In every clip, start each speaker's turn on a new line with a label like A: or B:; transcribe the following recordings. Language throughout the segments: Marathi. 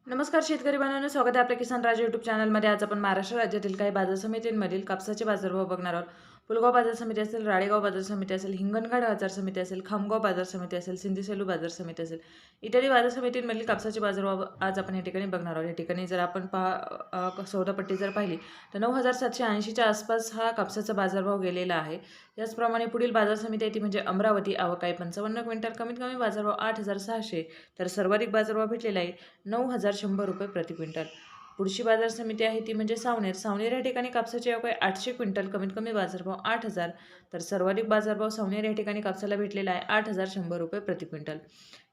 A: नमस्कार शेतकरी बांधवांनो, स्वागत आहे आपल्या किसान राजा यूट्यूब चॅनलमध्ये। आज आपण महाराष्ट्र राज्यातील काही बाजार समितींमधील कापसाचे बाजारभाव बघणार आहोत। पुलगाव बाजार समिती असेल, राळेगाव बाजार समिती असेल, हिंगणघाट बाजार समिती असेल, खामगाव बाजार समिती असेल, सिंधीसेलू बाजार समिती असेल, इत्यादी बाजार समितींमधील कापसाचे बाजारभाव आज आपण या ठिकाणी बघणार आहोत। या ठिकाणी जर आपण सौदापट्टी जर पाहिली तर 9,780च्या आसपास हा कापसाचा बाजारभाव गेलेला आहे। याचप्रमाणे पुढील बाजार समिती आहे ती म्हणजे अमरावती। आवक आहे 55 क्विंटल, कमीत कमी बाजारभाव 8,600, तर सर्वाधिक बाजारभाव भेटलेला आहे 9,100 रुपये प्रति क्विंटल। पुढची बाजार समिती आहे ती म्हणजे सावनेर। सावनेर या ठिकाणी कापसाची आवक आहे 800 क्विंटल, कमीत कमी बाजारभाव 8,000, तर सर्वाधिक बाजारभाव सावनेर या ठिकाणी कापसाला भेटलेला आहे 8,100 रुपये प्रति क्विंटल।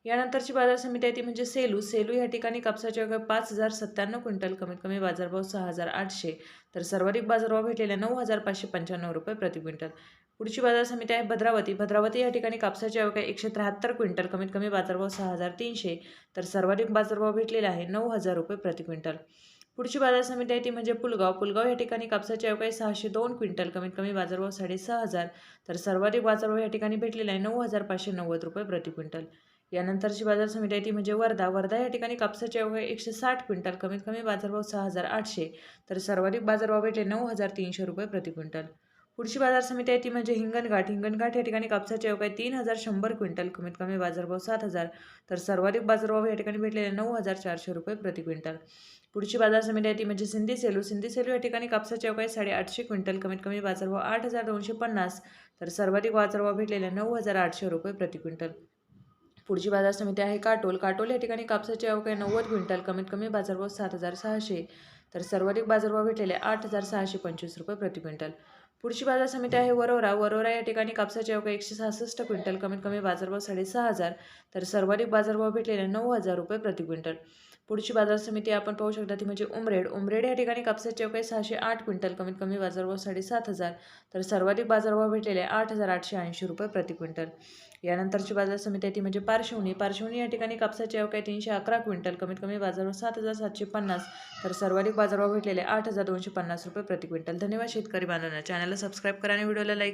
A: यानंतरची बाजार समिती आहे ती म्हणजे सेलू। सेलू या ठिकाणी कापसाची आवक 5,097 क्विंटल, कमीत कमी बाजारभाव 6,800, तर सर्वाधिक बाजारभाव भेटलेला 9,595 रुपये प्रति क्विंटल। पुढची बाजार समिती आहे भद्रावती। भद्रावती या ठिकाणी कापसाची आवक आहे 173 क्विंटल, कमीत कमी बाजारभाव 6,300, तर सर्वाधिक बाजारभाव भेटलेला आहे 9,000 रुपये प्रति क्विंटल। पुढची बाजार समिती आहे ती म्हणजे पुलगाव। पुलगाव या ठिकाणी कापसाची आवक आहे 602 क्विंटल, कमीत कमी बाजारभाव 6,500, तर सर्वाधिक बाजारभाव या ठिकाणी भेटलेला आहे 9,590 रुपये प्रति क्विंटल। यानंतरची बाजार समिती आहे ती म्हणजे वर्धा। वर्धा या ठिकाणी कापसाची आवक आहे 160 क्विंटल, कमीत कमी बाजारभाव 6,800, तर सर्वाधिक बाजारभाव भेटले 9,300 रुपये प्रति क्विंटल। पुढची बाजार समिती आहे ती म्हणजे हिंगणघाट। हिंगणघाट या ठिकाणी कापसाची आवक आहे 3,100 क्विंटल, कमीत कमी बाजारभाव 7,000, तर सर्वाधिक बाजारभाव या ठिकाणी भेटलेले 9,400 रुपये प्रति क्विंटल। पुढची बाजार समिती आहे ती म्हणजे सिंधीसेलू। सिंधीसेलू या ठिकाणी कापसाची आवक आहे 850 क्विंटल, कमीत कमी बाजारभाव 8,250, तर सर्वाधिक बाजारभाव भेटलेले 9,800 रुपये प्रति क्विंटल। पुढची बाजार समिती आहे काटोल। काटोल या ठिकाणी कापसाची आवक आहे 90 क्विंटल, कमीत कमी बाजारभाव 7,600, तर सर्वाधिक बाजारभाव भेटलेले 8,625 रुपये प्रति क्विंटल। पुढची बाजार समिती आहे वरोरा। वरोरा या ठिकाणी कापसाची आवक आहे 166 क्विंटल, कमीत कमी बाजारभाव 6,500, तर सर्वाधिक बाजारभाव भेटलेले 9,000 रुपये प्रति क्विंटल। पुढची बाजार समिती आपण पाहू शकता ती म्हणजे उमरेड। उमरेड या ठिकाणी कापसाची आवक आहे 608 क्विंटल, कमीत कमी बाजारभाव 7,500, तर सर्वाधिक बाजारभाव भेटलेले 8,880 रुपये प्रति क्विंटल। यानंतरची बाजार समिती आहे ती म्हणजे पारशिवनी। पारशिवनी या ठिकाणी कापसाची आवक आहे 311 क्विंटल, कमीत कमी बाजारभाव 7,750, तर सर्वाधिक बाजारभाव भेटलेले 8,250 रुपये प्रति क्विंटल। धन्यवाद शेतकरी बांधवांनो, चॅनलला सबस्क्राईब करा आणि व्हिडिओला लाईक